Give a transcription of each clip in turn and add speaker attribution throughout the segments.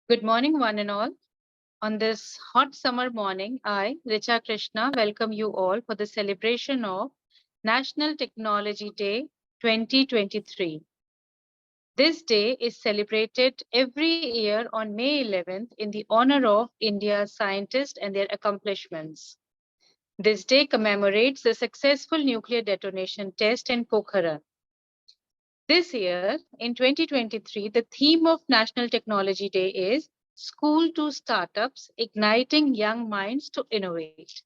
Speaker 1: Good morning, one and all. On this hot summer morning, I, Richa Krishna, welcome you all for the celebration of National Technology Day 2023. This day is celebrated every year on May 11th in the honor of India's scientists and their accomplishments. This day commemorates the successful nuclear detonation test in Pokhara. This year, in 2023, the theme of National Technology Day is School to Startups, Igniting Young Minds to Innovate.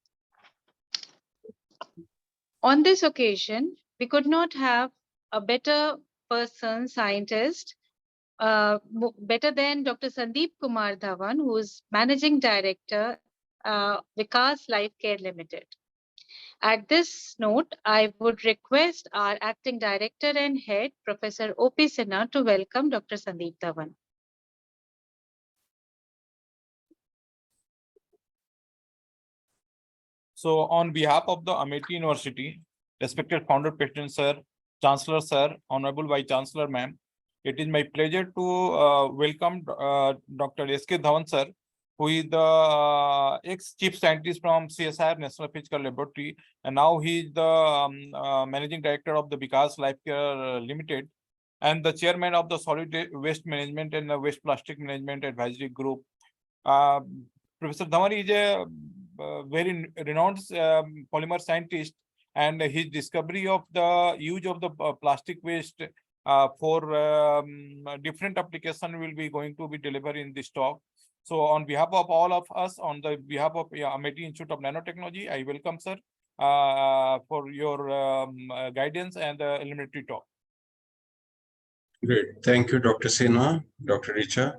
Speaker 1: On this occasion, we could not have a better person, scientist, better than Dr. Sandeep Kumar Dhawan, who is Managing Director, Vikas Life Care Limited. At this note, I would request our Acting Director and Head, Professor O.P. Sinha, to welcome Dr. Sandeep Dhawan.
Speaker 2: So on behalf of the Amity University, respected founder, president sir, chancellor sir, honorable vice chancellor ma'am, it is my pleasure to welcome Dr. S.K. Dhawan sir, who is the ex-chief scientist from CSIR National Physical Laboratory, and now he is the managing director of the Vikas Life Care Limited, and the chairman of the Solid Waste Management and the Waste Plastic Management Advisory Group. Professor Dhawan is a very renowned polymer scientist, and his discovery of the use of the plastic waste for different application will be going to be delivered in this talk. So on behalf of all of us, on the behalf of Amity Institute of Nanotechnology, I welcome sir for your guidance and elementary talk.
Speaker 3: Great. Thank you, Dr. Sinha, Dr. Richa.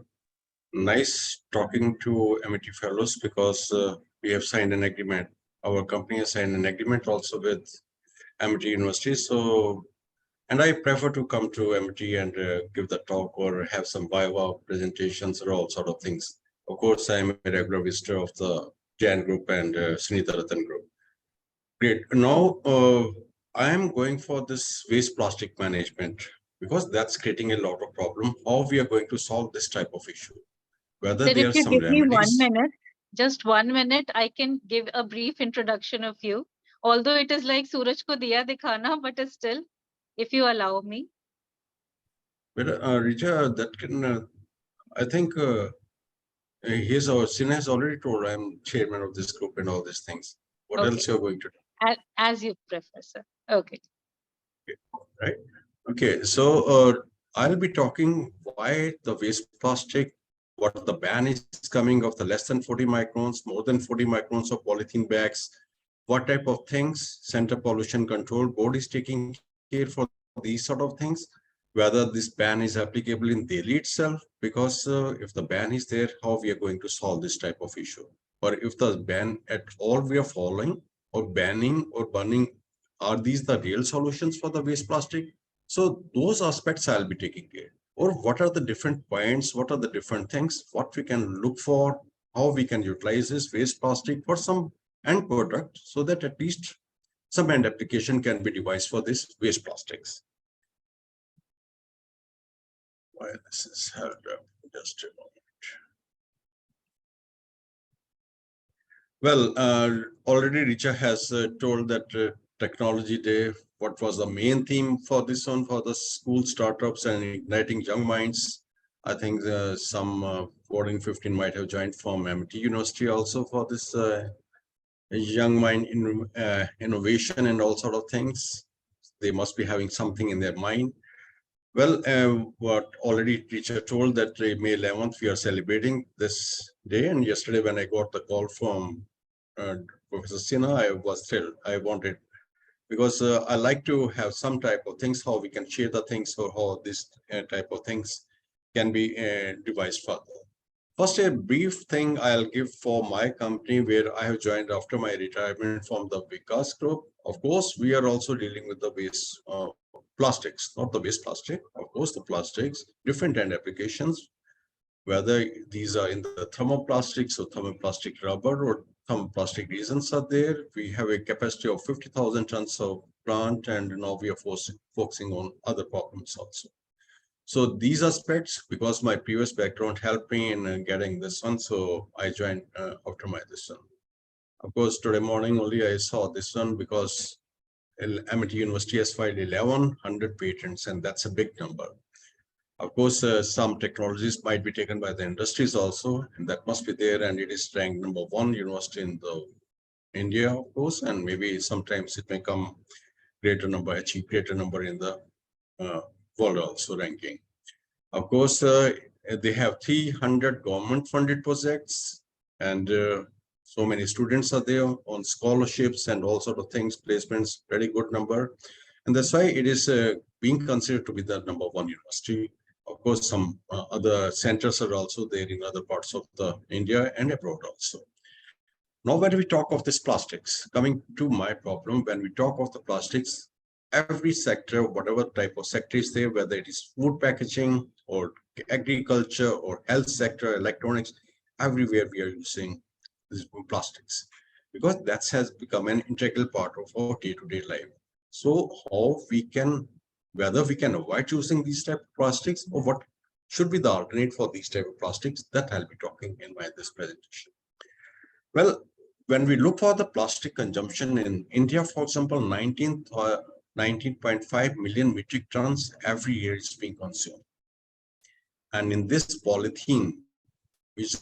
Speaker 3: Nice talking to Amity Fellows because we have signed an agreement. Our company has signed an agreement also with Amity University. So, and I prefer to come to Amity and give the talk or have some viva presentations or all sort of things. Of course, I am a regular visitor of the Jan Group and Sunita Ratan Group. Great. Now, I am going for this waste plastic management because that's creating a lot of problem. How we are going to solve this type of issue? Whether
Speaker 1: Sir,
Speaker 3: there
Speaker 1: if
Speaker 3: are
Speaker 1: you
Speaker 3: some
Speaker 1: give me
Speaker 3: remedies.
Speaker 1: 1 minute, just 1 minute, I can give a brief introduction of you. Although it is like Suraj ko diya dikhana, but still, if you allow me.
Speaker 3: But Richa, that can, I think he's our Sinha has already told I'm chairman of this group and all these things. What else you're going to do?
Speaker 1: As you prefer, sir. Okay.
Speaker 3: Right. Okay. So I'll be talking why the waste plastic, what the ban is coming of the less than 40 microns, more than 40 microns of polythene bags, what type of things Center Pollution Control Board is taking care for these sort of things, whether this ban is applicable in Delhi itself, because if the ban is there, how we are going to solve this type of issue, or if the ban at all we are following or banning or burning, are these the real solutions for the waste plastic? So those aspects I'll be taking care. Or what are the different points? What are the different things? What we can look for? How we can utilize this waste plastic for some end product so that at least some end application can be devised for this waste plastics. Why this is held up? Just a moment. Well, already Richa has told that Technology Day, what was the main theme for this one, for the school startups and igniting young minds. I think some 14, 15 might have joined from Amity University also for this young mind innovation and all sort of things. They must be having something in their mind. Well, what already teacher told that May 11th, we are celebrating this day. And yesterday when I got the call from Professor Sinha, I was thrilled. I wanted, because I like to have some type of things, how we can share the things or how this type of things can be devised further. First, a brief thing I'll give for my company where I have joined after my retirement from the Vikas Group. Of course, we are also dealing with the waste plastics, not the waste plastic, of course, the plastics, different end applications, whether these are in the thermoplastics or thermoplastic rubber or thermoplastic resins are there. We have a capacity of 50,000 tons of plant, and now we are focusing on other problems also. So these aspects, because my previous background helped me in getting this one, so I joined after my this one. Of course, today morning only I saw this one because MIT University has filed 1100 patents, and that's a big number. Of course, some technologies might be taken by the industries also, and that must be there. And it is ranked #1 university in the India, of course, and maybe sometimes it may come achieve greater number in the world also ranking. Of course, they have 300 government-funded projects, and so many students are there on scholarships and all sort of things, placements, very good number. And that's why it is being considered to be the #1 university. Of course, some other centers are also there in other parts of the India and abroad also. Now, when we talk of this plastics, coming to my problem, when we talk of the plastics, every sector, whatever type of sector is there, whether it is food packaging or agriculture or health sector, electronics, everywhere we are using these plastics, because that has become an integral part of our day-to-day life. So how we can, whether we can avoid using these type of plastics, or what should be the alternate for these type of plastics, that I'll be talking in this presentation. Well, when we look for the plastic consumption in India, for example, 19.5 million metric tons every year is being consumed. And in this, polythene, which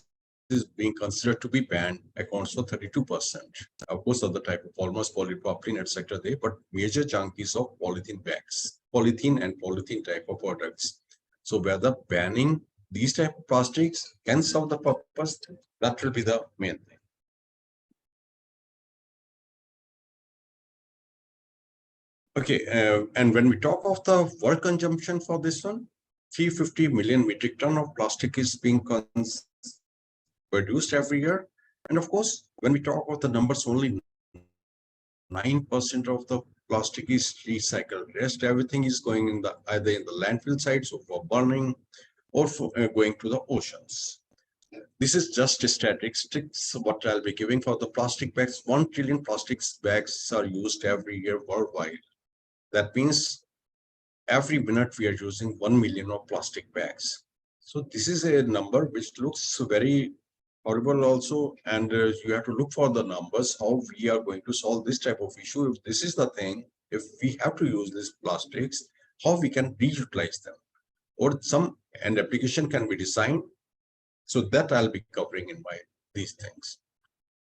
Speaker 3: is being considered to be banned, accounts for 32%. Of course, other type of polymers, polypropylene, etc. there, but major chunk is of polythene bags, polythene and polythene type of products. So whether banning these type of plastics can serve the purpose, that will be the main thing. Okay, and when we talk of the world consumption for this one, 350 million metric ton of plastic is being produced every year. And of course, when we talk about the numbers, only 9% of the plastic is recycled. Rest everything is going in the either in the landfill sites or for burning or for going to the oceans. This is just statistics what I'll be giving for the plastic bags. 1 trillion plastic bags are used every year worldwide. That means every minute we are using 1 million of plastic bags. So this is a number which looks very horrible also, and you have to look for the numbers, how we are going to solve this type of issue. If this is the thing, if we have to use these plastics, how we can reutilize them, or some end application can be designed. So that I'll be covering in these things.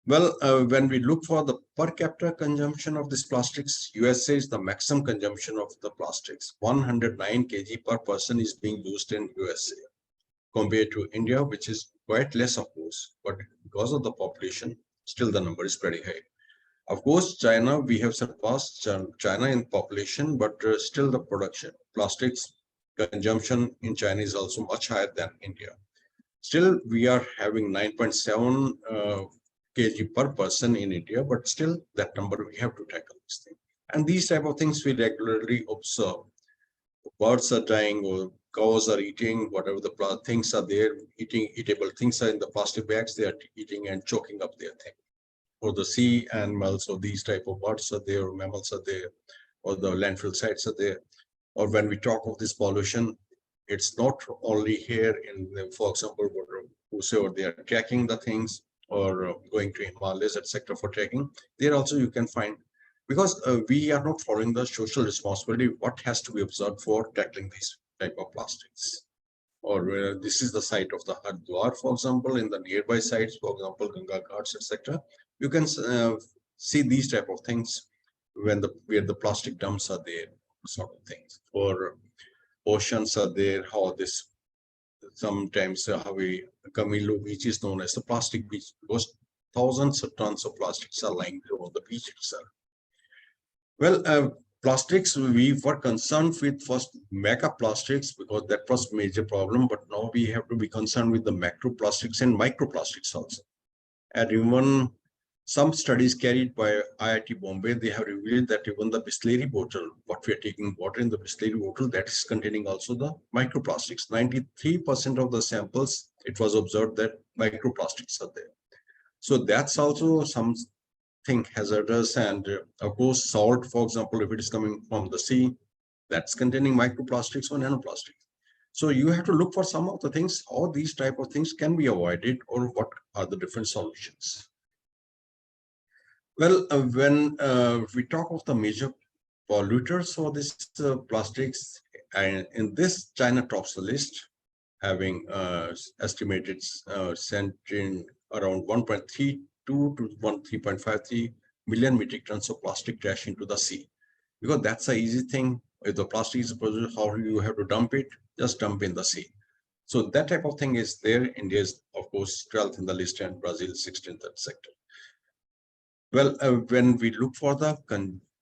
Speaker 3: Well, when we look for the per capita consumption of these plastics, USA is the maximum consumption of the plastics. 109 kg per person is being used in USA, compared to India, which is quite less, of course, but because of the population, still the number is pretty high. Of course, China, we have surpassed China in population, but still the production, plastics consumption in China is also much higher than India. Still, we are having 9.7 kg per person in India, but still that number we have to tackle this thing. And these type of things we regularly observe. Birds are dying, or cows are eating, whatever the things are there, eatable things are in the plastic bags, they are eating and choking up their thing. Or the sea animals, or these type of birds are there, or mammals are there, or the landfill sites are there. Or when we talk of this pollution, it's not only here in, for example, whosoever they are tracking the things, or going to Himalayas, etc. for trekking, there also you can find, because we are not following the social responsibility, what has to be observed for tackling these type of plastics. Or this is the site of the Haridwar, for example, in the nearby sites, for example, Ganga Ghats, etc. You can see these type of things where the plastic dumps are there, sort of things. Or oceans are there, how this sometimes Kamilu beach is known as the plastic beach, because thousands of tons of plastics are lying there on the beach itself. Well, plastics, we were concerned with first mega plastics, because that was major problem, but now we have to be concerned with the macroplastics and microplastics also. And even some studies carried by IIT Bombay, they have revealed that even the Bisleri bottle, what we are taking water in the Bisleri bottle, that is containing also the microplastics. 93% of the samples, it was observed that microplastics are there. So that's also something hazardous. And of course, salt, for example, if it is coming from the sea, that's containing microplastics or nanoplastics. So you have to look for some of the things, how these type of things can be avoided, or what are the different solutions. Well, when we talk of the major polluters for this plastics, and in this, China tops the list, having estimated sent in around 1.32 to 3.53 million metric tons of plastic trash into the sea. Because that's an easy thing. If the plastic is produced, how you have to dump it? Just dump in the sea. So that type of thing is there. India is, of course, 12th in the list, and Brazil 16th sector. Well, when we look for the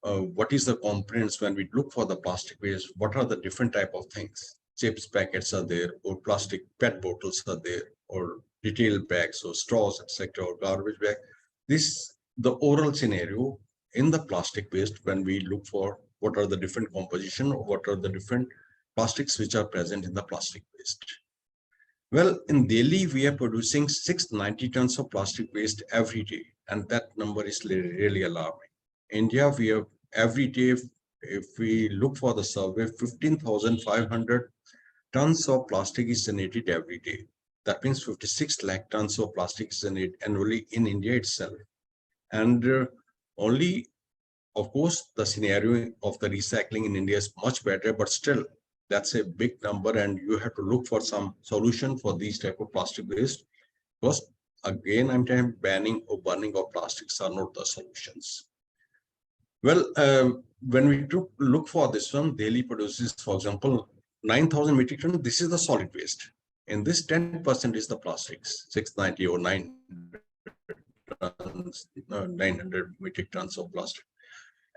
Speaker 3: what is the components, when we look for the plastic waste, what are the different type of things? Chips packets are there, or plastic PET bottles are there, or retail bags, or straws, etc., or garbage bag. This, the overall scenario in the plastic waste, when we look for what are the different composition, or what are the different plastics which are present in the plastic waste. Well, in Delhi, we are producing 690 tons of plastic waste every day, and that number is really alarming. India, we have every day, if we look for the survey, 15,500 tons of plastic is generated every day. That means 56 lakh tons of plastic is generated annually in India itself. And only, of course, the scenario of the recycling in India is much better, but still, that's a big number, and you have to look for some solution for these type of plastic waste. Because again, I'm telling, banning or burning of plastics are not the solutions. Well, when we look for this one, Delhi produces, for example, 9,000 metric tons. This is the solid waste. In this, 10% is the plastics, 690 or 900 metric tons of plastic.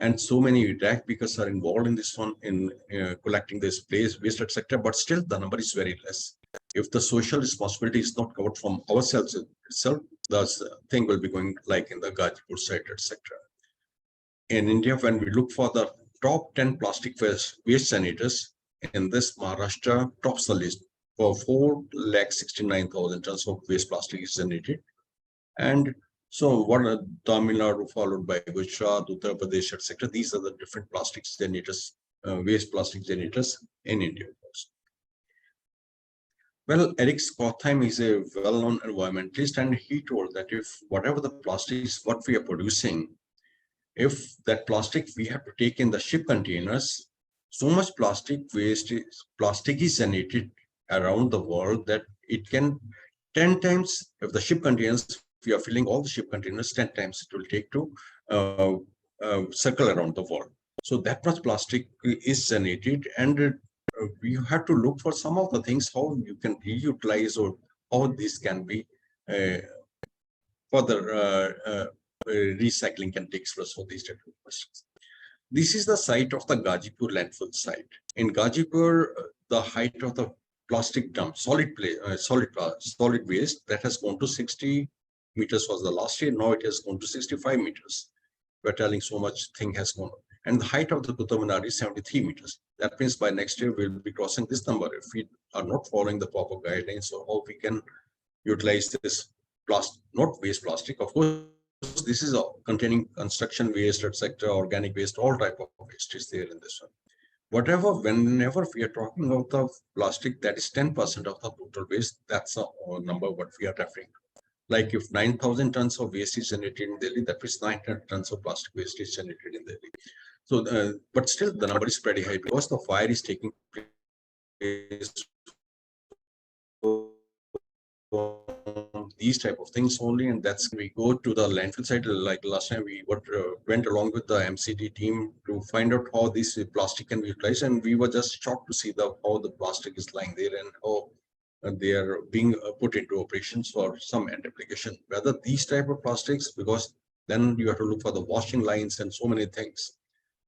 Speaker 3: And so many DAC because are involved in this one, in collecting this waste, etc. But still, the number is very less. If the social responsibility is not covered from ourselves itself, the thing will be going like in the Gazipur site, etc. In India, when we look for the top 10 plastic waste generators, in this, Maharashtra tops the list for 4,69,000 tons of waste plastic is generated. And so what are Tamil Nadu, followed by Gujarat, Uttar Pradesh, etc. These are the different plastics generators, waste plastic generators in India. Well, Eric Skotheim is a well-known environmentalist, and he told that if whatever the plastics, what we are producing, if that plastic we have to take in the ship containers, so much plastic waste is generated around the world that it can 10 times, if the ship containers, we are filling all the ship containers, 10 times it will take to circle around the world. So that much plastic is generated, and we have to look for some of the things, how you can reutilize, or how this can be further recycling can take place for these type of questions. This is the site of the Gazipur landfill site. In Gazipur, the height of the plastic dump, solid waste, that has gone to 60 meters was the last year. Now it has gone to 65 meters. We're telling so much thing has gone. And the height of the Qutub Minar is 73 meters. That means by next year, we'll be crossing this number if we are not following the proper guidelines, or how we can utilize this plastic, not waste plastic. Of course, this is containing construction waste, etc., organic waste, all type of waste is there in this one. Whenever we are talking about the plastic, that is 10% of the total waste. That's a number what we are referring to. Like if 9,000 tons of waste is generated in Delhi, that means 900 tons of plastic waste is generated in Delhi. So, but still the number is pretty high because the fire is taking place these type of things only, and that's we go to the landfill site. Like last time, we went along with the MCD team to find out how this plastic can be utilized, and we were just shocked to see how the plastic is lying there and how they are being put into operations for some end application. Whether these type of plastics, because then you have to look for the washing lines and so many things.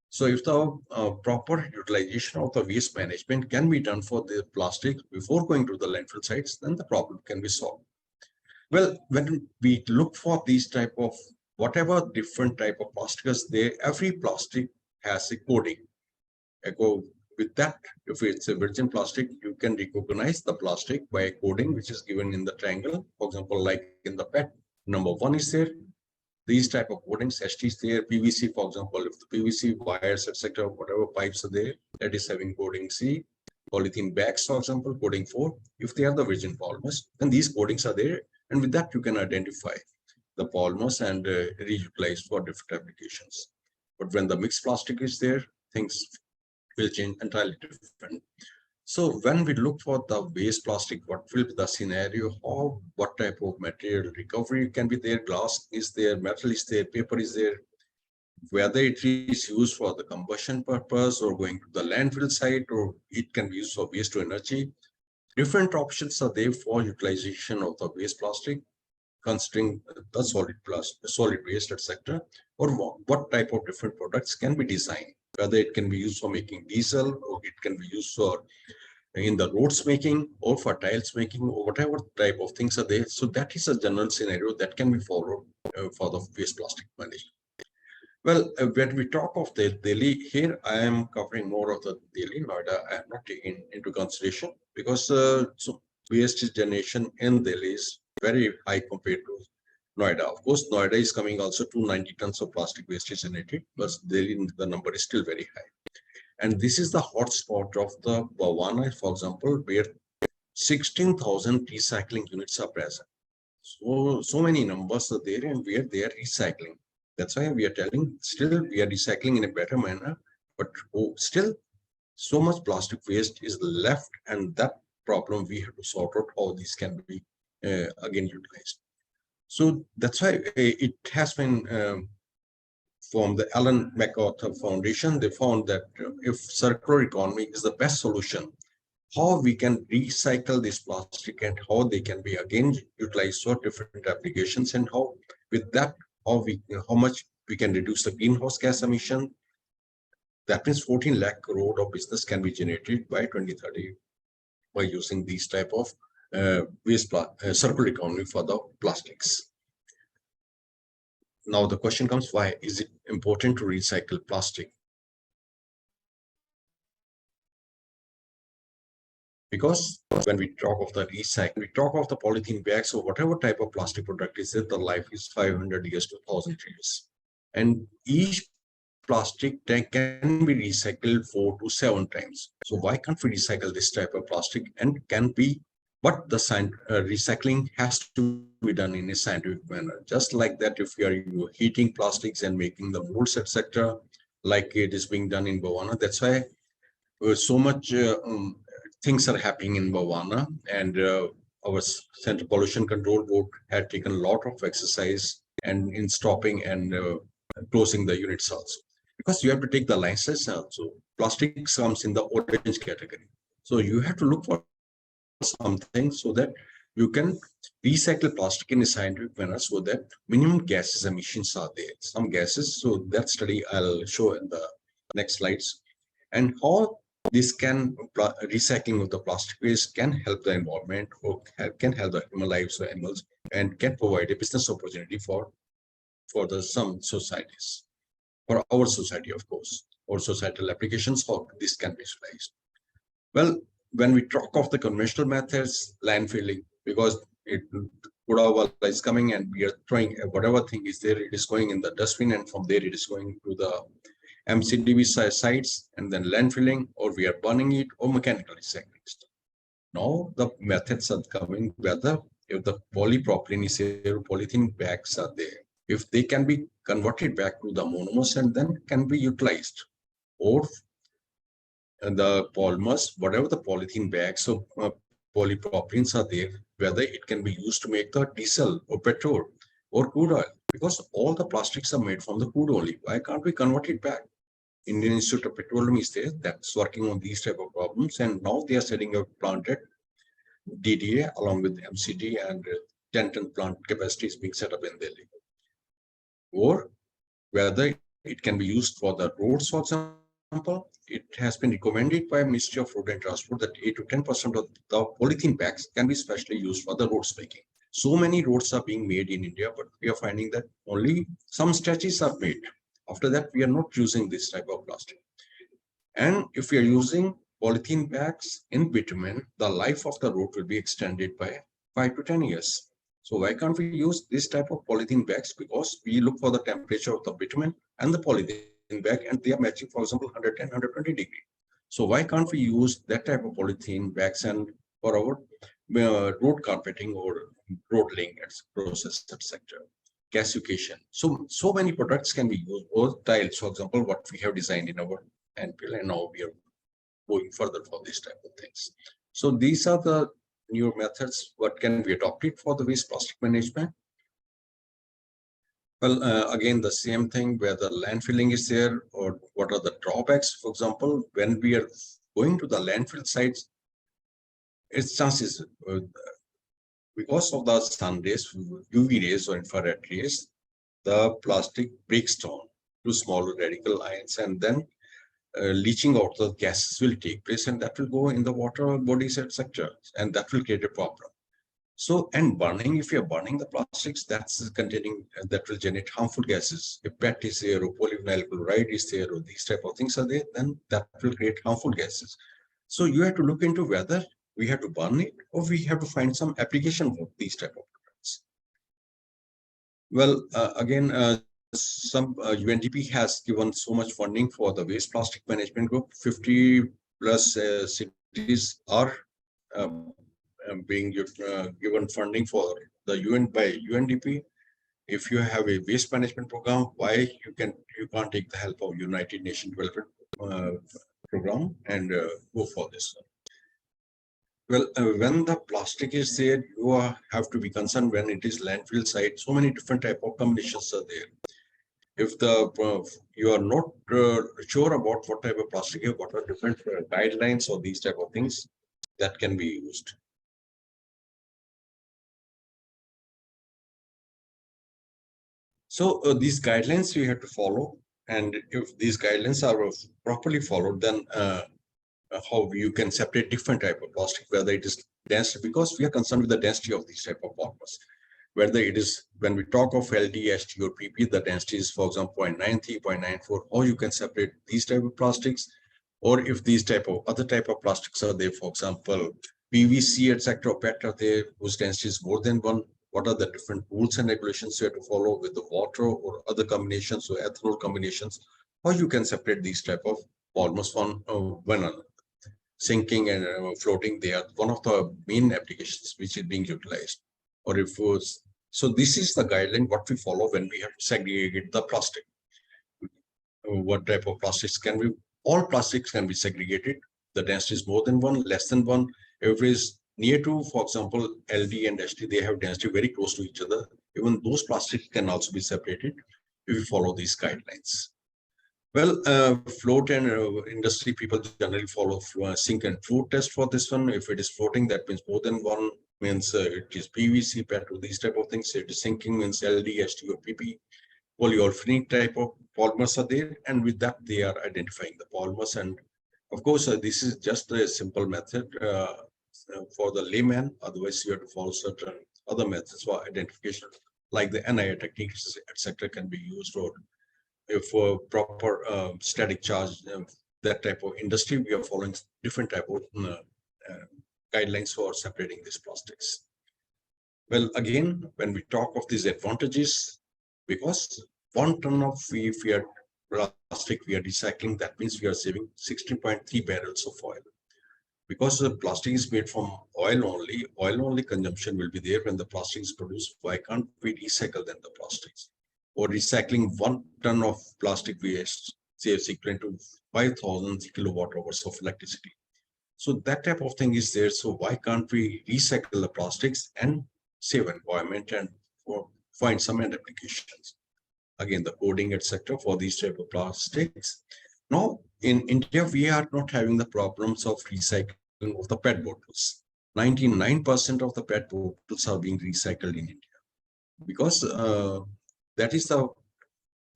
Speaker 3: So if the proper utilization of the waste management can be done for the plastic before going to the landfill sites, then the problem can be solved. Well, when we look for these type of whatever different type of plastics, every plastic has a coding. With that, if it's a virgin plastic, you can recognize the plastic by a coding which is given in the triangle. For example, like in the PET, number 1 is there. These type of coatings, HT is there. PVC, for example, if the PVC wires, etc., whatever pipes are there, that is having coding C. polythene bags, for example, coding 4, if they are the virgin polymers, then these codings are there. And with that, you can identify the polymers and reutilize for different applications. But when the mixed plastic is there, things will change entirely different. So when we look for the waste plastic, what will be the scenario? How, what type of material recovery can be there? Glass is there, metal is there, paper is there. Whether it is used for the combustion purpose or going to the landfill site, or it can be used for waste to energy. Different options are there for utilization of the waste plastic, considering the solid waste, etc. Or what type of different products can be designed, whether it can be used for making diesel, or it can be used for in the roads making, or for tiles making, or whatever type of things are there. So that is a general scenario that can be followed for the waste plastic management. Well, when we talk of the Delhi, here I am covering more of the Delhi. Noida I am not taking into consideration because so waste generation in Delhi is very high compared to Noida. Of course, Noida is coming also 290 tons of plastic waste is generated, but Delhi, the number is still very high. And this is the hotspot of the Bhavana, for example, where 16,000 recycling units are present. So many numbers are there, and where they are recycling. That's why we are telling still we are recycling in a better manner, but still so much plastic waste is left, and that problem we have to sort out how these can be again utilized. So that's why it has been from the Ellen MacArthur Foundation. They found that if circular economy is the best solution, how we can recycle this plastic and how they can be again utilized for different applications, and how with that how much we can reduce the greenhouse gas emission. That means 14 lakh crore of business can be generated by 2030 by using these type of circular economy for the plastics. Now the question comes, why is it important to recycle plastic? Because when we talk of the recycling, we talk of the polythene bags or whatever type of plastic product is it, the life is 500 years to 1,000 years. And each plastic tank can be recycled 4 to 7 times. So why can't we recycle this type of plastic? And can be, but the recycling has to be done in a scientific manner. Just like that, if you are heating plastics and making the molds, etc., like it is being done in Bhavana. That's why so much things are happening in Bhavana, and our Central Pollution Control Board had taken a lot of exercise and in stopping and closing the units also. Because you have to take the license also. Plastic comes in the orange category. So you have to look for something so that you can recycle plastic in a scientific manner so that minimum gases emissions are there. Some gases, so that study I'll show in the next slides. And how this can recycling of the plastic waste can help the environment, or can help the human lives or animals, and can provide a business opportunity for some societies, for our society, of course, or societal applications, how this can be utilized. Well, when we talk of the conventional methods, landfilling, because Kudawala is coming and we are throwing whatever thing is there, it is going in the dustbin, and from there it is going to the MCDB sites, and then landfilling, or we are burning it, or mechanical recycling. Now the methods are coming, whether if the polypropylene is there, polythene bags are there, if they can be converted back to the monomers and then can be utilized, or the polymers, whatever the polythene bags, so polypropylenes are there, whether it can be used to make the diesel or petrol or crude oil, because all the plastics are made from the crude only. Why can't we convert it back? Indian Institute of Petroleum is there, that's working on these type of problems, and now they are setting up plant at DDA along with MCD, and 10-ton plant capacity is being set up in Delhi. Or whether it can be used for the roads, for example, it has been recommended by Ministry of Road and Transport that 8 to 10% of the polythene bags can be specially used for the roads making. So many roads are being made in India, but we are finding that only some stretches are made. After that, we are not using this type of plastic. And if we are using polythene bags in bitumen, the life of the road will be extended by 5 to 10 years. So why can't we use this type of polythene bags? Because we look for the temperature of the bitumen and the polythene bag, and they are matching, for example, 110, 120 degrees. So why can't we use that type of polythene bags and for our road carpeting or road laying process, etc. Gasification. So many products can be used, or tiles, for example, what we have designed in our NPL, and now we are going further for this type of things. So these are the new methods what can be adopted for the waste plastic management. Well, again, the same thing, whether landfilling is there or what are the drawbacks. For example, when we are going to the landfill sites, its chances, because of the sun rays, UV rays or infrared rays, the plastic breaks down to smaller radical ions, and then leaching out the gases will take place, and that will go in the water bodies, etc. And that will create a problem. So, and burning, if you're burning the plastics, that's containing, that will generate harmful gases. If PET is there or polyvinyl chloride is there or these type of things are there, then that will create harmful gases. So you have to look into whether we have to burn it or we have to find some application for these type of products. Well, again, some UNDP has given so much funding for the waste plastic management group. 50 plus cities are being given funding for the UN by UNDP. If you have a waste management program, why you can't take the help of United Nations Development Program and go for this one? Well, when the plastic is there, you have to be concerned when it is landfill site. So many different type of combinations are there. If the you are not sure about what type of plastic, what are different guidelines or these type of things that can be used. So these guidelines we have to follow, and if these guidelines are properly followed, then how you can separate different type of plastic, whether it is dense, because we are concerned with the density of these type of polymers. Whether it is, when we talk of LD, ST or PP, the density is, for example, 0.93, 0.94, or you can separate these type of plastics, or if these type of other type of plastics are there, for example, PVC, etc., or PET are there, whose density is more than 1. What are the different rules and regulations you have to follow with the water or other combinations or ethanol combinations, or you can separate these type of polymers from one another. Sinking and floating, they are one of the main applications which is being utilized. Or if so, this is the guideline what we follow when we have to segregate the plastic. What type of plastics can we? All plastics can be segregated. The density is more than 1, less than 1. If it is near to, for example, LD and ST, they have density very close to each other. Even those plastics can also be separated if we follow these guidelines. Well, float and industry people generally follow sink and float test for this one. If it is floating, that means more than 1, means it is PVC, PET, these type of things. It is sinking, means LD, ST or PP. Polyolefinic type of polymers are there, and with that they are identifying the polymers. And of course, this is just a simple method for the layman. Otherwise, you have to follow certain other methods for identification, like the NIR techniques, etc., can be used. Or for proper static charge, that type of industry, we are following different type of guidelines for separating these plastics. Well, again, when we talk of these advantages, because 1 ton of if we are plastic we are recycling, that means we are saving 16.3 barrels of oil. Because the plastic is made from oil only consumption will be there when the plastic is produced. Why can't we recycle then the plastics? Or recycling 1 ton of plastic waste saves equivalent to 5,000 kilowatt hours of electricity. So that type of thing is there. So why can't we recycle the plastics and save environment and find some end applications? Again, the coding, etc., for these type of plastics. Now, in India, we are not having the problems of recycling of the PET bottles. 99% of the PET bottles are being recycled in India, because that is the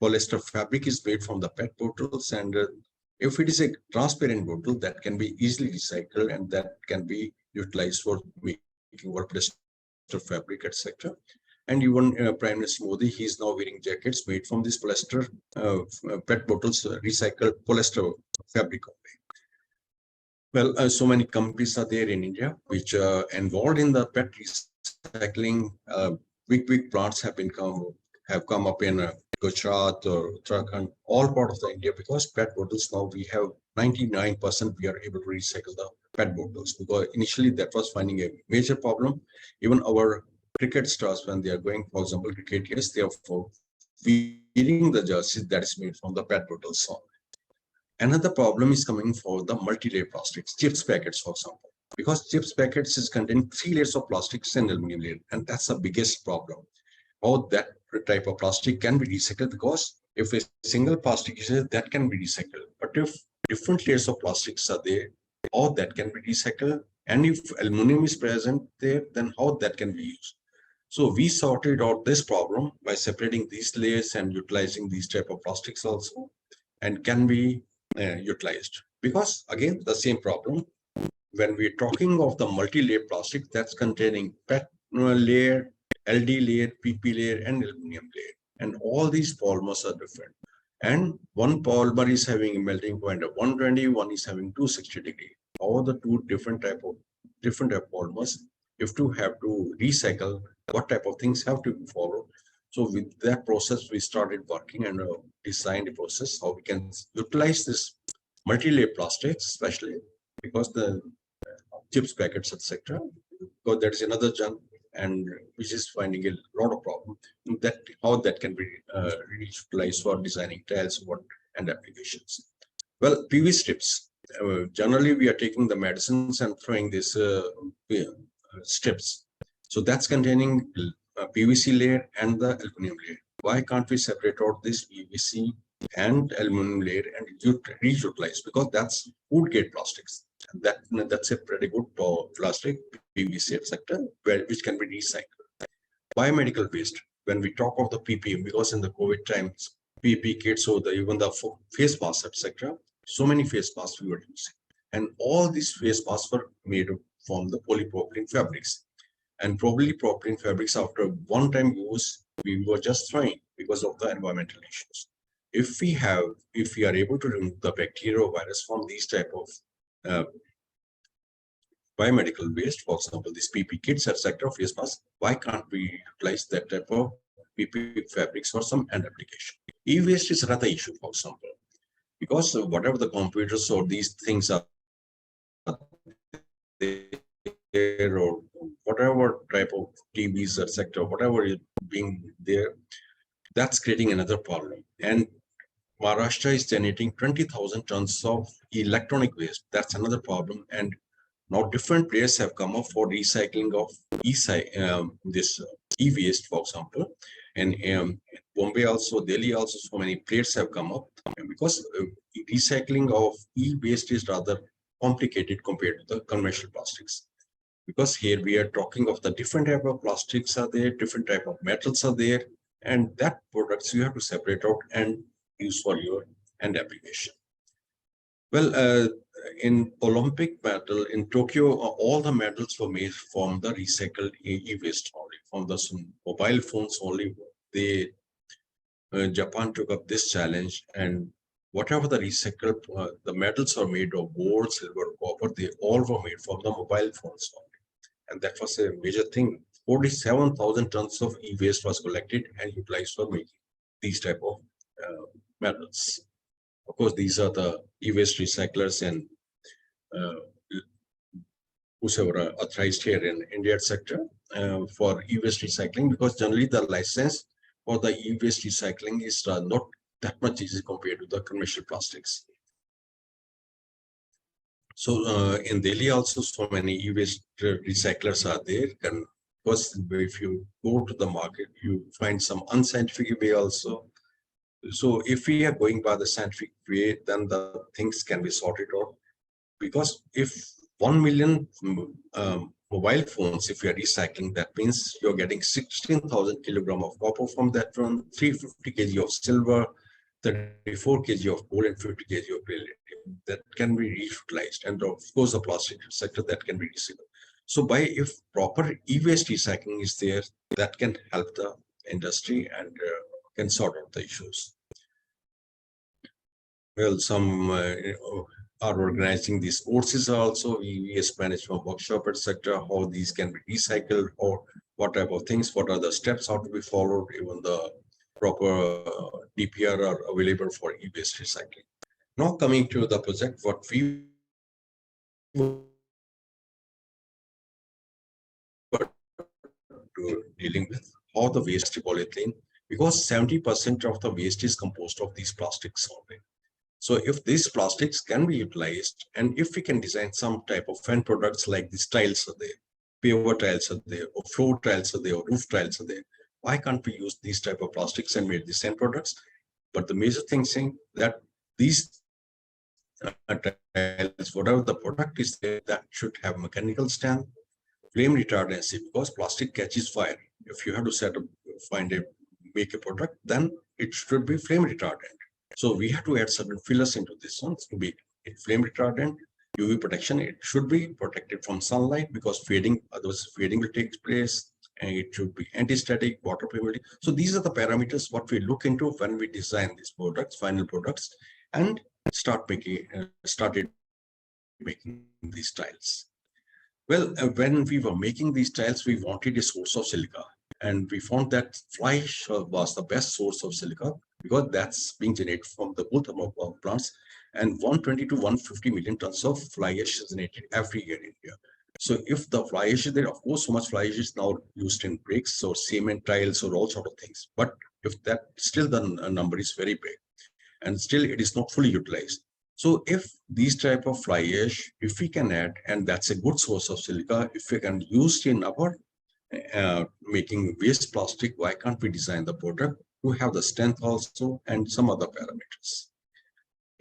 Speaker 3: polyester fabric is made from the PET bottles, and if it is a transparent bottle, that can be easily recycled and that can be utilized for making polyester fabric, etc. And even Prime Minister Modi, he is now wearing jackets made from this polyester PET bottles, recycled polyester fabric. Well, so many companies are there in India which are involved in the PET recycling. Big plants have come up in Gujarat or Uttarakhand, all part of the India, because PET bottles now we have 99% we are able to recycle the PET bottles, because initially that was finding a major problem. Even our cricket stars, when they are going, for example, cricket, yes, they are wearing the jerseys that is made from the PET bottles. So another problem is coming for the multi-layer plastics, chips packets, for example, because chips packets is containing 3 layers of plastics and aluminum layer, and that's the biggest problem. How that type of plastic can be recycled, because if a single plastic is there, that can be recycled. But if different layers of plastics are there, how that can be recycled, and if aluminum is present there, then how that can be used. So we sorted out this problem by separating these layers and utilizing these type of plastics also, and can be utilized. Because again, the same problem, when we're talking of the multi-layer plastic, that's containing PET layer, LD layer, PP layer, and aluminum layer. And all these polymers are different. And one polymer is having a melting point of 120, one is having 260 degree. All the two different type of polymers, if to have to recycle, what type of things have to be followed. So with that process, we started working and designed a process how we can utilize this multi-layer plastics, especially because the chips packets, etc. Because that is another junk, and which is finding a lot of problem. That how that can be utilized for designing tiles, and applications. Well, PV strips. Generally, we are taking the medicines and throwing these strips. So that's containing PVC layer and the aluminum layer. Why can't we separate out this PVC and aluminum layer and reutilize? Because that's food grade plastics. That's a pretty good plastic, PVC, etc., which can be recycled. Biomedical waste. When we talk of the PPE, because in the COVID times, PPE kits, so even the face masks, etc., so many face masks we were using, and all these face masks were made from the polypropylene fabrics. And polypropylene fabrics, after one-time use, we were just throwing because of the environmental issues. If we are able to remove the bacteria or virus from these type of biomedical waste, for example, these PP kits, etc., face masks, why can't we utilize that type of PP fabrics for some end application? E-waste is another issue, for example, because whatever the computers or these things are there, or whatever type of TVs, etc., whatever is being there, that's creating another problem. And Maharashtra is generating 20,000 tons of electronic waste. That's another problem. And now different players have come up for recycling of this e-waste, for example. And Bombay also, Delhi also, so many players have come up, because recycling of e-waste is rather complicated compared to the conventional plastics. Because here we are talking of the different type of plastics are there, different type of metals are there, and that products you have to separate out and use for your end application. Well, in Olympic medal in Tokyo, all the medals were made from the recycled e-waste only, from the mobile phones only. Japan took up this challenge, and whatever the recycled, the medals are made of gold, silver, copper, they all were made from the mobile phones only. And that was a major thing. 47,000 tons of e-waste was collected and utilized for making these type of metals. Of course, these are the e-waste recyclers and whoever are authorized here in India sector for e-waste recycling, because generally the license for the e-waste recycling is not that much easy compared to the commercial plastics. So in Delhi also, so many e-waste recyclers are there. And because if you go to the market, you find some unscientific way also. So if we are going by the scientific way, then the things can be sorted out. Because if 1 million mobile phones, if you are recycling, that means you're getting 16,000 kilogram of copper from that one, 350 kg of silver, 34 kg of gold, and 50 kg of palladium that can be reutilized. And of course, the plastic sector that can be recycled. So by if proper e-waste recycling is there, that can help the industry and can sort out the issues. Well, some are organizing these courses also. We management workshop, etc., how these can be recycled, or what type of things, what are the steps how to be followed, even the proper DPR are available for e-waste recycling. Now coming to the project, what we were dealing with, how the waste polyethylene, because 70% of the waste is composed of these plastics only. So if these plastics can be utilized, and if we can design some type of end products like these tiles are there, paver tiles are there, or floor tiles are there, or roof tiles are there, why can't we use these type of plastics and make these end products? But the major thing saying that these tiles, whatever the product is there, that should have mechanical strength, flame retardancy, because plastic catches fire. If you have to make a product, then it should be flame retardant. So we have to add certain fillers into this one to be flame retardant, UV protection. It should be protected from sunlight because fading, otherwise fading will take place, and it should be anti-static, water permeability. So these are the parameters what we look into when we design these products, final products, and started making these tiles. Well, when we were making these tiles, we wanted a source of silica, and we found that fly ash was the best source of silica because that's being generated from the bull thermal power plants, and 120 to 150 million tons of fly ash is generated every year in India. So if the fly ash is there, of course, so much fly ash is now used in bricks or cement tiles or all sort of things. But if that still the number is very big, and still it is not fully utilized. So if these type of fly ash, if we can add, and that's a good source of silica, if we can use in our making waste plastic, why can't we design the product to have the strength also and some other parameters?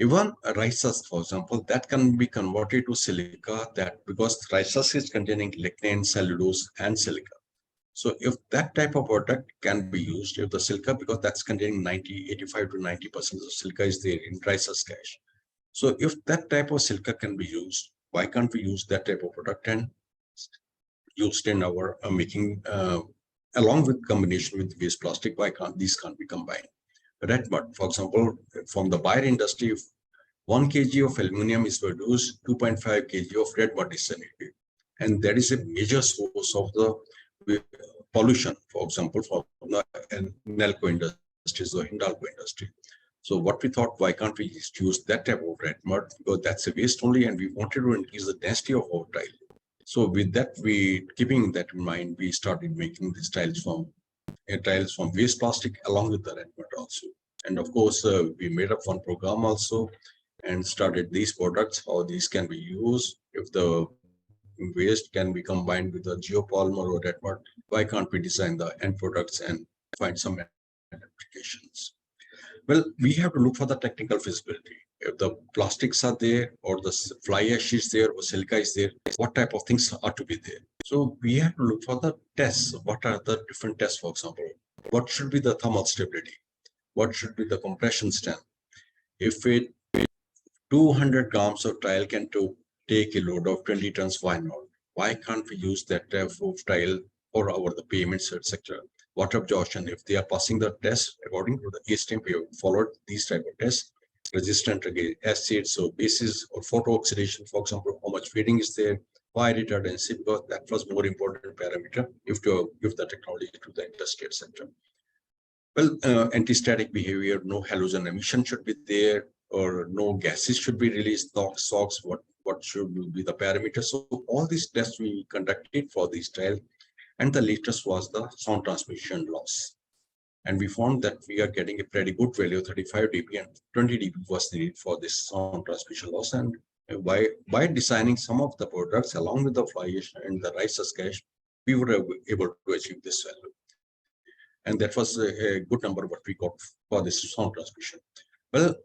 Speaker 3: Even rice husk, for example, that can be converted to silica, that because rice husk is containing lignin, cellulose, and silica. So if that type of product can be used, if the silica, because that's containing 85 to 90% of silica is there in rice husk ash. So if that type of silica can be used, why can't we use that type of product and used in our making along with combination with waste plastic? Why can't these be combined? Red mud, for example, from the wire industry, if 1 kg of aluminum is produced, 2.5 kg of red mud is generated, and that is a major source of the pollution, for example, for the Nelco industries or Hindalco industry. So what we thought, why can't we just use that type of red mud, because that's a waste only, and we wanted to increase the density of our tile. So with that, keeping that in mind, we started making these tiles from waste plastic along with the red mud also. And of course, we made up one program also and started these products, how these can be used. If the waste can be combined with the geopolymer or red mud, why can't we design the end products and find some applications? Well, we have to look for the technical feasibility. If the plastics are there, or the fly ash is there, or silica is there, what type of things are to be there? So we have to look for the tests. What are the different tests, for example? What should be the thermal stability? What should be the compression strength? If 200 grams of tile can take a load of 20 tons, why not? Why can't we use that type of tile for the payments, etc.? Water absorption, if they are passing the test according to the ASTM, we have followed these type of tests. Resistant against acids or bases or photo oxidation, for example, how much fading is there, fire retardancy, because that was more important parameter if to give the technology to the industry, etc. Well, anti-static behavior, no halogen emission should be there, or no gases should be released, SOx, what should be the parameters. So all these tests we conducted for these tiles. And the latest was the sound transmission loss. And we found that we are getting a pretty good value, 35 dB, and 20 dB was needed for this sound transmission loss. And by designing some of the products along with the fly ash and the rice husk ash, we were able to achieve this value. And that was a good number what we got for this sound transmission. Well,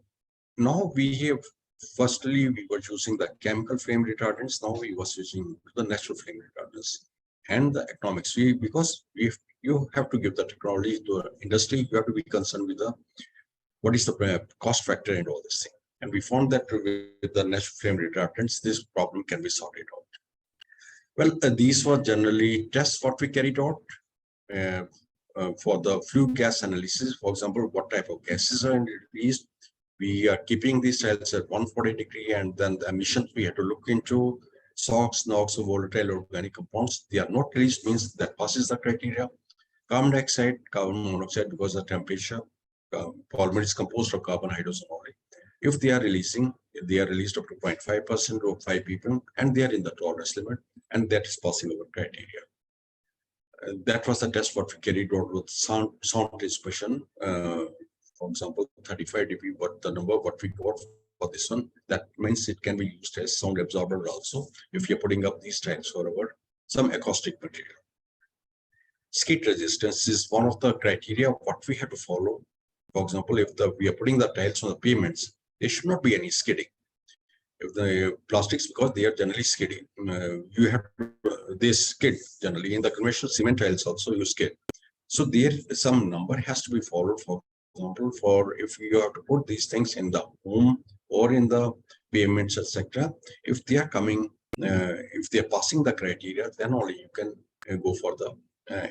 Speaker 3: now we have, firstly, we were using the chemical flame retardants. Now we was using the natural flame retardants. And the economics, because if you have to give the technology to the industry, you have to be concerned with what is the cost factor and all this thing. And we found that with the natural flame retardants, this problem can be sorted out. Well, these were generally tests what we carried out for the flue gas analysis. For example, what type of gases are released. We are keeping these cells at 140 degree, and then the emissions we have to look into. SOx, NOx, or volatile organic compounds, they are not released, means that passes the criteria. Carbon dioxide, carbon monoxide, because of the temperature, polymer is composed of carbon, hydrogen only. If they are released up to 0.5% of 5 people, and they are in the tolerance limit, and that is passing our criteria. That was the test what we carried out with sound dissipation. For example, 35 dB, what the number what we got for this one, that means it can be used as sound absorber also if you're putting up these tiles for some acoustic material. Skid resistance is one of the criteria what we have to follow. For example, if we are putting the tiles on the pavements, there should not be any skidding. If the plastics, because they are generally skidding, you have they skid generally in the conventional cement tiles also you skid. So there some number has to be followed. For example, for if you have to put these things in the home or in the pavements, etc. If they are coming, if they are passing the criteria, then only you can go for the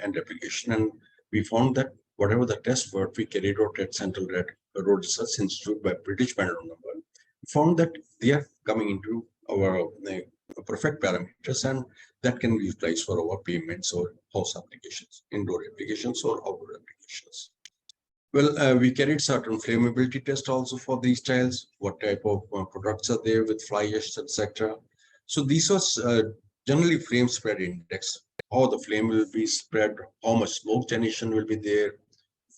Speaker 3: end application. And we found that whatever the test work we carried out at Central Road Research Institute by British Panel number, found that they are coming into our perfect parameters, and that can be utilized for our payments or house applications, indoor applications or outdoor applications. Well, we carried certain flammability tests also for these tiles. What type of products are there with fly ash, etc. So these are generally flame spread index, how the flame will be spread, how much smoke generation will be there,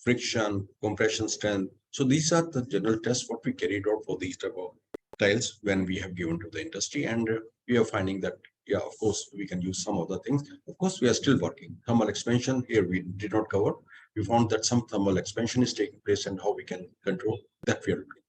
Speaker 3: friction, compression strength. So these are the general tests what we carried out for these type of tiles when we have given to the industry, and we are finding that, yeah, of course, we can use some of the things. Of course, we are still working. Thermal expansion here we did not cover. We found that some thermal expansion is taking place, and how we can control that we are looking.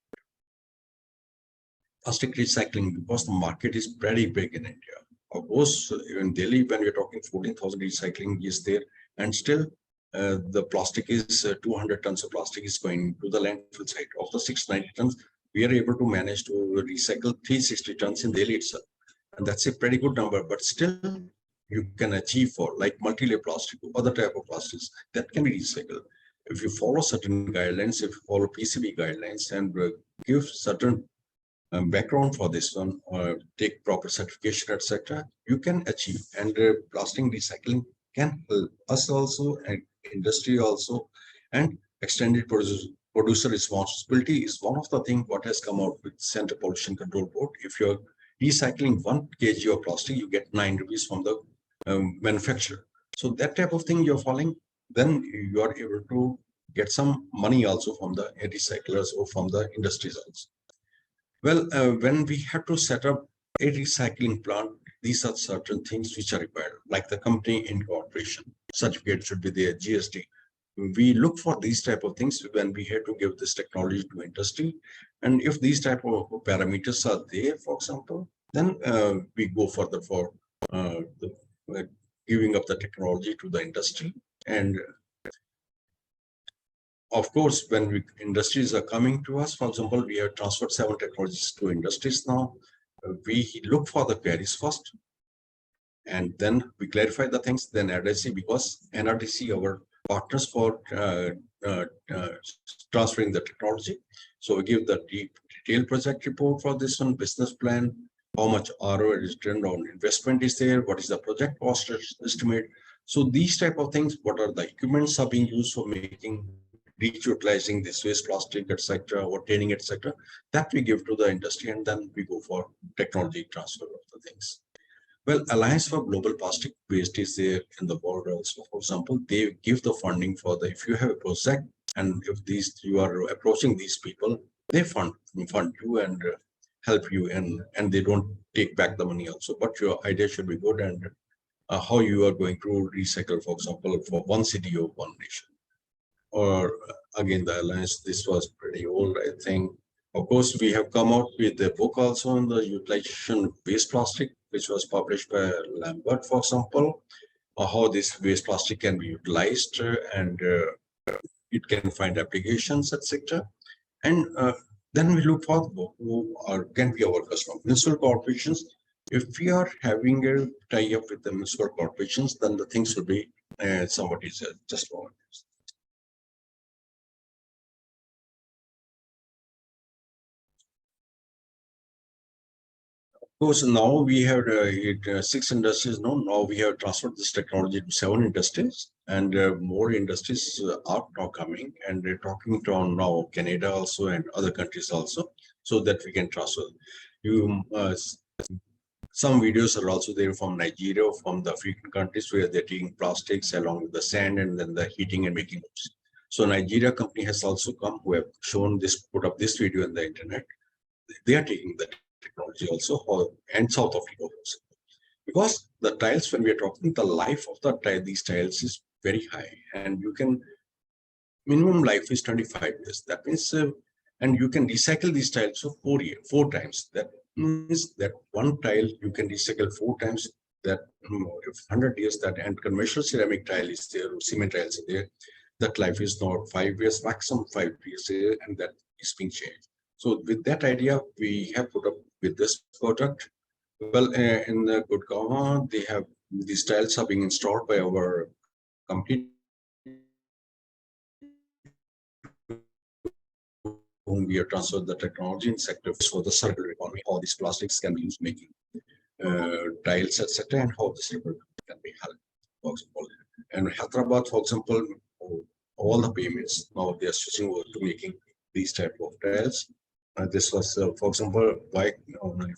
Speaker 3: Plastic recycling, because the market is pretty big in India. Of course, in Delhi, when we're talking 14,000 recycling is there, and still the plastic is 200 tons of plastic is going to the landfill site. Of the 690 tons, we are able to manage to recycle 360 tons in Delhi itself. And that's a pretty good number, but still you can achieve for like multi-layer plastic or other type of plastics that can be recycled. If you follow certain guidelines, if you follow PCB guidelines and give certain background for this one, or take proper certification, etc., you can achieve. And plastic recycling can help us also, and industry also, and extended producer responsibility is one of the things what has come out with Central Pollution Control Board. If you're recycling 1 kg of plastic, you get 9 rupees from the manufacturer. So that type of thing you're following, then you are able to get some money also from the recyclers or from the industries also. Well, when we have to set up a recycling plant, these are certain things which are required, like the company incorporation certificate should be there, GST. We look for these type of things when we have to give this technology to industry. And if these type of parameters are there, for example, then we go further for giving up the technology to the industry. And of course, when industries are coming to us, for example, we have transferred 7 technologies to industries now. We look for the queries first, and then we clarify the things, then NRDC, because NRDC, our partners for transferring the technology. So we give the detailed project report for this one, business plan, how much ROI return on investment is there, what is the project cost estimate. So these type of things, what are the equipments are being used for making, reutilizing this waste plastic, etc., obtaining, etc., that we give to the industry, and then we go for technology transfer of the things. Well, Alliance for Global Plastic Waste is there in the world also. For example, they give the funding for the, if you have a project and if you are approaching these people, they fund you and help you, and they don't take back the money also, but your idea should be good, and how you are going to recycle, for example, for one city or one nation. Or again, the Alliance, this was pretty old, I think. Of course, we have come out with a book also on the utilization of waste plastic, which was published by Lambert, for example, how this waste plastic can be utilized and it can find applications, etc. And then we look for who can be our customer. Municipal corporations, if we are having a tie-up with the municipal corporations, then the things will be somebody's just for. Of course, now we have 6 industries. Now we have transferred this technology to 7 industries, and more industries are now coming, and they're talking to now Canada also and other countries also, so that we can transfer. Some videos are also there from Nigeria, from the African countries, where they're taking plastics along with the sand and then the heating and making it. So Nigeria company has also come, who have shown this, put up this video on the internet. They are taking the technology also, and South Africa also. Because the tiles, when we are talking, the life of the tile, these tiles is very high, and you can, minimum life is 25 years. That means, and you can recycle these tiles for 4 times. That means that one tile you can recycle 4 times. That if 100 years that, and conventional ceramic tile is there, or cement tiles are there, that life is not 5 years, maximum 5 years, and that is being changed. So with that idea, we have put up with this product. Well, in the Gurgaon, they have, these tiles are being installed by our company, whom we have transferred the technology in sector for the circular economy. How these plastics can be used making tiles, etc., and how the circular can be helped. For example, and Hyderabad, for example, all the payments now they are switching over to making these type of tiles. This was, for example, by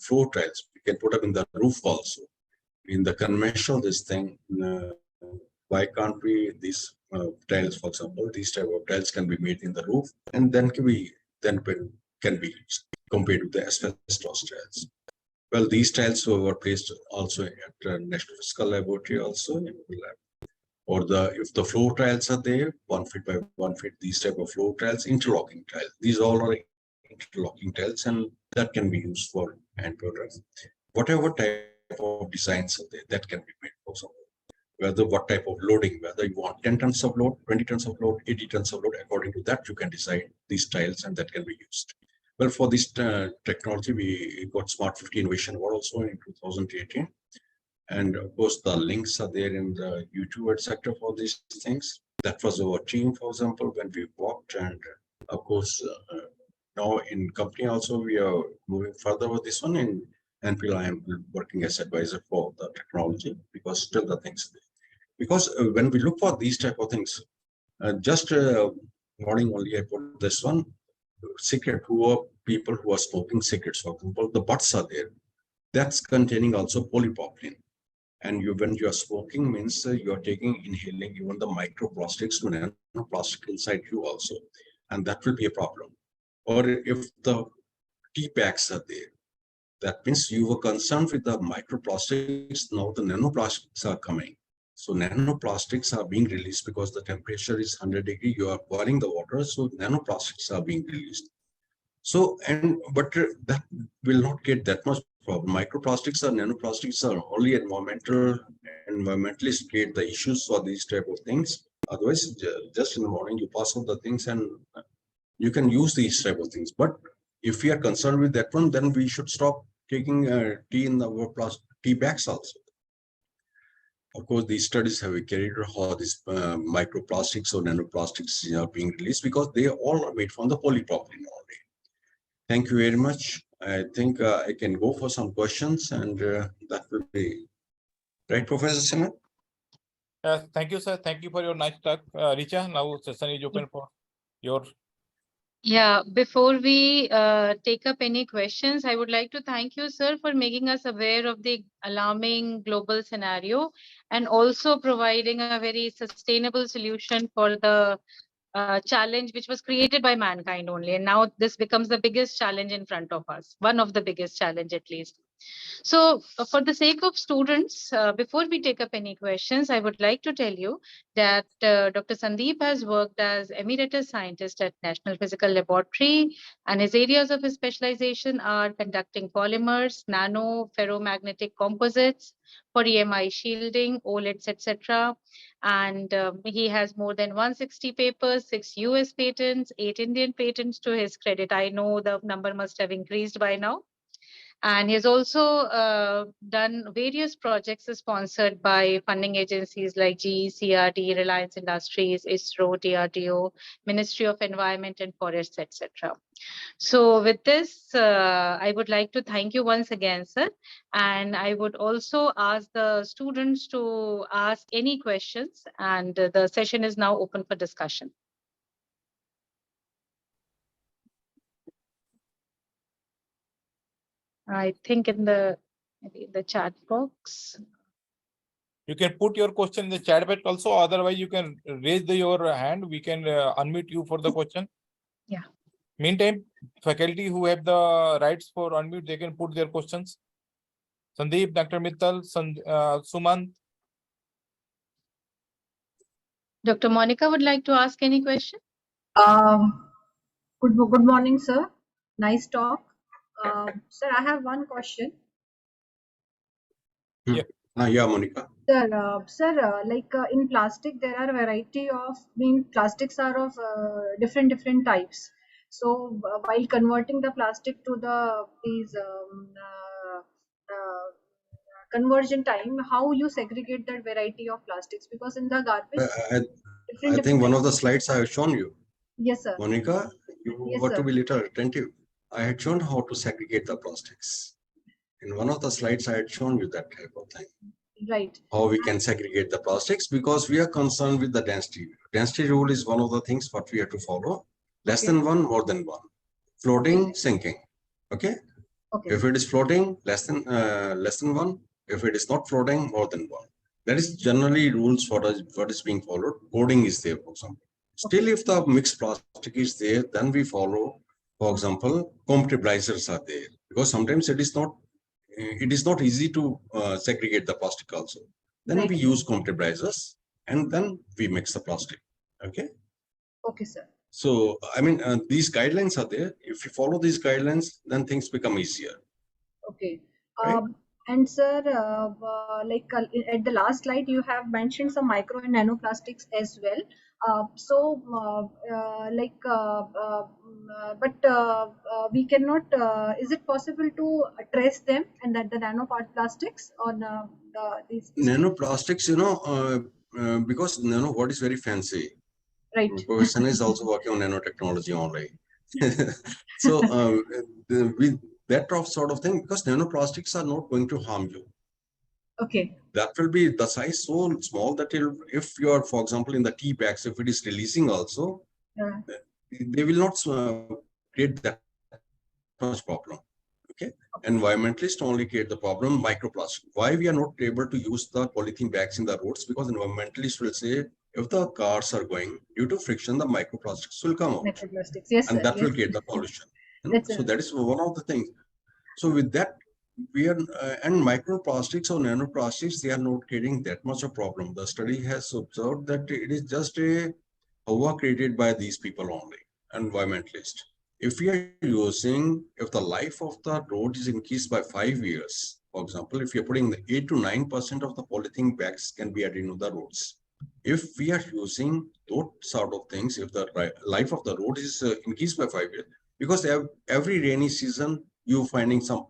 Speaker 3: floor tiles. We can put up in the roof also. In the conventional, this thing, why can't we, these tiles, for example, these type of tiles can be made in the roof, and then can be used compared to the asbestos tiles. Well, these tiles were placed also at National Physical Laboratory also in the lab. Or if the floor tiles are there, 1 feet by 1 feet, these type of floor tiles, interlocking tiles. These all are interlocking tiles, and that can be used for hand products. Whatever type of designs are there, that can be made for example. Whether what type of loading, whether you want 10 tons of load, 20 tons of load, 80 tons of load, according to that, you can design these tiles, and that can be used. Well, for this technology, we got Smart 50 Innovation Award also in 2018. And of course, the links are there in the YouTube, etc. for these things. That was our team, for example, when we walked. And of course, now in company also, we are moving further with this one. In NPL, I am working as advisor for the technology, because still the things. Because when we look for these type of things, just morning only I put this one, cigarette, who are people who are smoking cigarettes, for example, the butts are there. That's containing also polypropylene. And when you are smoking, means you are inhaling even the microplastics to nanoplastic inside you also. And that will be a problem. Or if the tea bags are there, that means you were concerned with the microplastics, now the nanoplastics are coming. So nanoplastics are being released because the temperature is 100 degrees, you are boiling the water, so nanoplastics are being released. So, but that will not get that much problem. Microplastics or nanoplastics are only environmentalists create the issues for these type of things. Otherwise, just in the morning, you pass out the things and you can use these type of things. But if we are concerned with that one, then we should stop taking tea in our plastic tea bags also. Of course, these studies have carried out how these microplastics or nanoplastics are being released, because they all are made from the polypropylene already. Thank you very much. I think I can go for some questions, and that will be right, Professor Sinha.
Speaker 2: Thank you, sir. Thank you for your nice talk. Richa, now session is open for your.
Speaker 1: Yeah, before we take up any questions, I would like to thank you, sir, for making us aware of the alarming global scenario and also providing a very sustainable solution for the challenge which was created by mankind only. And now this becomes the biggest challenge in front of us, one of the biggest challenge at least. So for the sake of students, before we take up any questions, I would like to tell you that Dr. Sandeep has worked as emeritus scientist at National Physical Laboratory, and his areas of his specialization are conducting polymers, nano, ferromagnetic composites for EMI shielding, OLEDs, etc. And he has more than 160 papers, 6 US patents, 8 Indian patents to his credit. I know the number must have increased by now. And he has also done various projects sponsored by funding agencies like GE, Reliance Industries, ISRO, DRDO, Ministry of Environment and Forests, etc. So with this, I would like to thank you once again, sir. And I would also ask the students to ask any questions, and the session is now open for discussion. I think maybe in the chat box.
Speaker 2: You can put your question in the chat box also. Otherwise, you can raise your hand. We can unmute you for the question.
Speaker 1: Yeah.
Speaker 2: Meantime, faculty who have the rights for unmute, they can put their questions. Sandeep, Dr. Mittal, Sumant.
Speaker 1: Dr. Monica would like to ask any question?
Speaker 4: Good morning, sir. Nice talk. Sir, I have one question.
Speaker 2: Yeah.
Speaker 3: Yeah, Monica.
Speaker 4: Sir, like in plastic, there are a variety of, plastics are of different types. So while converting the plastic to these conversion time, how you segregate that variety of plastics? Because in the garbage,
Speaker 3: I think one of the slides I have shown you.
Speaker 4: Yes, sir.
Speaker 3: Monica, you
Speaker 4: Yes,
Speaker 3: got
Speaker 4: sir.
Speaker 3: to be little attentive. I had shown how to segregate the plastics. In one of the slides, I had shown you that type of thing.
Speaker 4: Right.
Speaker 3: How we can segregate the plastics, because we are concerned with the density. Density rule is one of the things what we have to follow. Less
Speaker 4: Okay.
Speaker 3: than one, more than one. Floating,
Speaker 4: Okay.
Speaker 3: sinking. Okay.
Speaker 4: Okay.
Speaker 3: If it is floating, less than one. If it is not floating, more than one. That is generally rules for what is being followed. Coding is there, for example. Still, if the mixed plastic is there, then we follow, for example, compatibilizers are there, because sometimes it is not easy to segregate the plastic also. Then
Speaker 4: Right.
Speaker 3: we use compatibilizers and then we mix the plastic. Okay.
Speaker 4: Okay, sir.
Speaker 3: So, these guidelines are there. If you follow these guidelines, then things become easier.
Speaker 4: Okay.
Speaker 3: Right.
Speaker 4: And sir, at the last slide, you have mentioned some micro and nanoplastics as well. We cannot. Is it possible to trace them and that the nanoplastics on these?
Speaker 3: Nanoplastics, because what is very fancy.
Speaker 4: Right.
Speaker 3: Professor is also working on nanotechnology only. So with that sort of thing, because nanoplastics are not going to harm you.
Speaker 4: Okay.
Speaker 3: That will be the size so small that if you are, for example, in the tea bags, if it is releasing also, they will not create that much problem. Okay. Environmentalists only create the problem, microplastic. Why we are not able to use the polythene bags in the roads? Because environmentalists will say, if the cars are going, due to friction, the microplastics will come out.
Speaker 4: Microplastics, yes,
Speaker 3: and
Speaker 4: sir.
Speaker 3: that
Speaker 4: Yes.
Speaker 3: will create the pollution. So
Speaker 4: a-
Speaker 3: that is one of the things. So with that, we are and microplastics or nanoplastics, they are not creating that much a problem. The study has observed that it is just a Hawa created by these people only, environmentalists. If we are using, if the life of the road is increased by 5 years, for example, if you're putting 8 to 9% of the polythene bags can be added into the roads. If we are using those sort of things, if the life of the road is increased by 5 years, because every rainy season, you finding some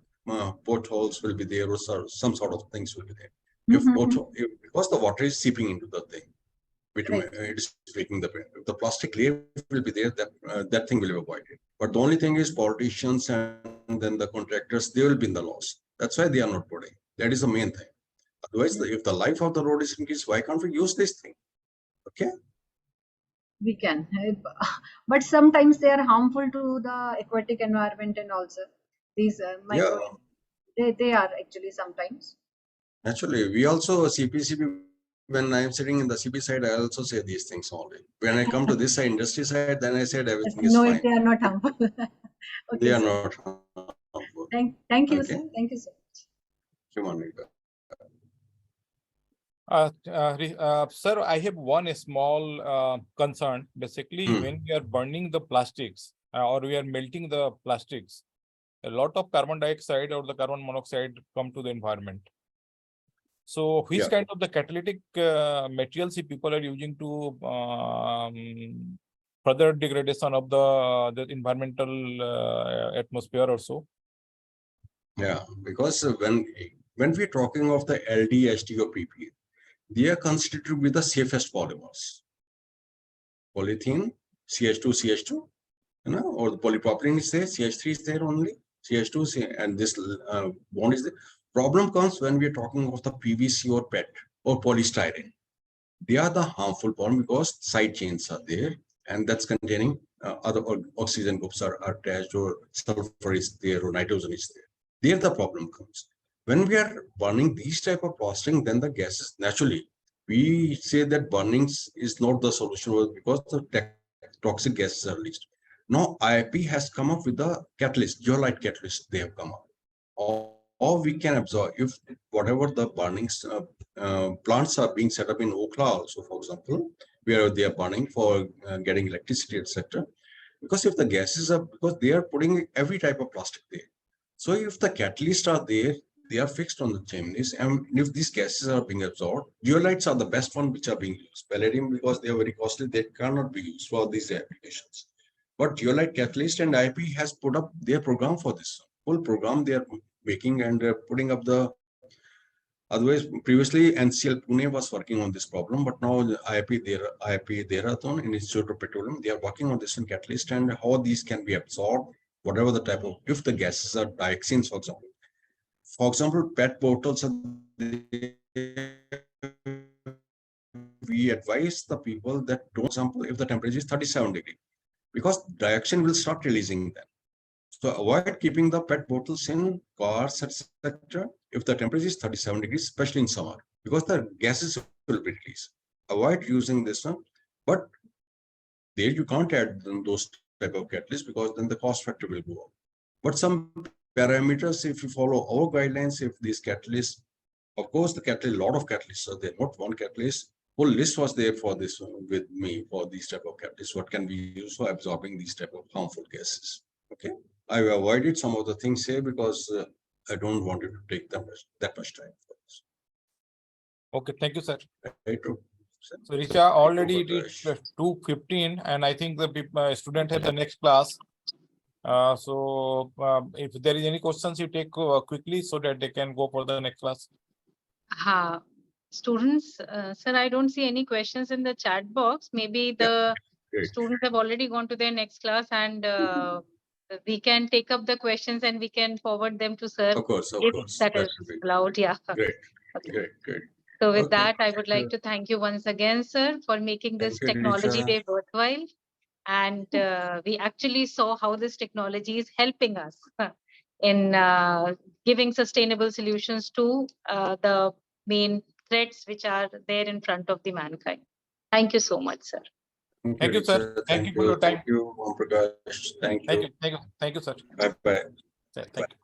Speaker 3: potholes will be there, or some sort of things will be there. Because the water is seeping into the thing, it is breaking the plastic layer will be there, that thing will be avoided. But the only thing is politicians and then the contractors, they will be in the loss. That's why they are not putting. That is the main thing. Otherwise, if the life of the road is increased, why can't we use this thing? Okay.
Speaker 4: We can, but sometimes they are harmful to the aquatic environment and also these micro. They are actually sometimes.
Speaker 3: Naturally, we also CPCB. When I am sitting in the CP side, I also say these things only. When I come to this side, industry side, then I said everything is fine.
Speaker 4: They are not harmful. Okay,
Speaker 3: they are
Speaker 4: sir.
Speaker 3: not harmful.
Speaker 4: Thank you,
Speaker 3: Okay.
Speaker 4: sir. Thank you so much.
Speaker 2: Sir, I have one small concern. Basically, when we are burning the plastics or we are melting the plastics, a lot of carbon dioxide or the carbon monoxide come to the environment. So which kind of the catalytic materials people are using to further degradation of the environmental atmosphere or so?
Speaker 3: Yeah, because when we're talking of the LD, HT or PP, they are considered with the safest polymers. Polythene, CH2, CH2, you know, or the polypropylene is there, CH3 is there only, CH2, and this bond is there. Problem comes when we're talking of the PVC or PET or polystyrene. They are the harmful bond because side chains are there, and that's containing other oxygen groups are attached, or sulfur is there, or nitrogen is there. There the problem comes. When we are burning these type of plastic, then the gases naturally, we say that burning is not the solution because the toxic gases are released. Now IIP has come up with the catalyst, zeolite catalyst they have come up. Or we can absorb if whatever the burnings plants are being set up in Okla also, for example, where they are burning for getting electricity, etc. Because if the gases are, because they are putting every type of plastic there. So if the catalysts are there, they are fixed on the chimneys, and if these gases are being absorbed, zeolites are the best one which are being used. Palladium, because they are very costly, they cannot be used for these applications. But zeolite catalyst and IP has put up their program for this full program they are making, and putting up the. Otherwise, previously NCL Pune was working on this problem, but now the IIP Dehradun and Institute of Petroleum, they are working on this in catalyst and how these can be absorbed, whatever the type of, if the gases are dioxins, for example, PET bottles are we advise the people that don't, example, if the temperature is 37 degrees, because dioxin will start releasing them. So avoid keeping the PET bottles in cars, etc. if the temperature is 37 degrees, especially in summer, because the gases will be released. Avoid using this one, but there you can't add those type of catalysts because then the cost factor will go up. But some parameters, if you follow our guidelines, if these catalysts, of course, the catalyst, a lot of catalysts are there, not one catalyst. Whole list was there for this with me for these type of catalysts. What can be used for absorbing these type of harmful gases? Okay, I avoided some of the things here because I don't want it to take that much time for this.
Speaker 2: Okay, thank you, sir.
Speaker 3: Right.
Speaker 2: So Richa, already it is 2:15, and I think the student has the next class. If there is any questions, you take quickly so that they can go for the next class.
Speaker 1: Students, sir, I don't see any questions in the chat box. Maybe the students have already gone to their next class, and we can take up the questions and we can forward them to sir.
Speaker 3: Of course,
Speaker 1: if that is allowed. Yeah.
Speaker 3: Great.
Speaker 1: Okay.
Speaker 3: Great.
Speaker 1: So with that, I would like to thank you once again, sir, for making this technology day worthwhile. And we actually saw how this technology is helping us in giving sustainable solutions to the main threats which are there in front of the mankind. Thank you so much, sir.
Speaker 2: Thank you, sir. Thank you for your time.
Speaker 3: Thank you, Om Prakash. Thank you.
Speaker 2: Thank you, sir.
Speaker 3: Bye-bye.
Speaker 2: Thank you.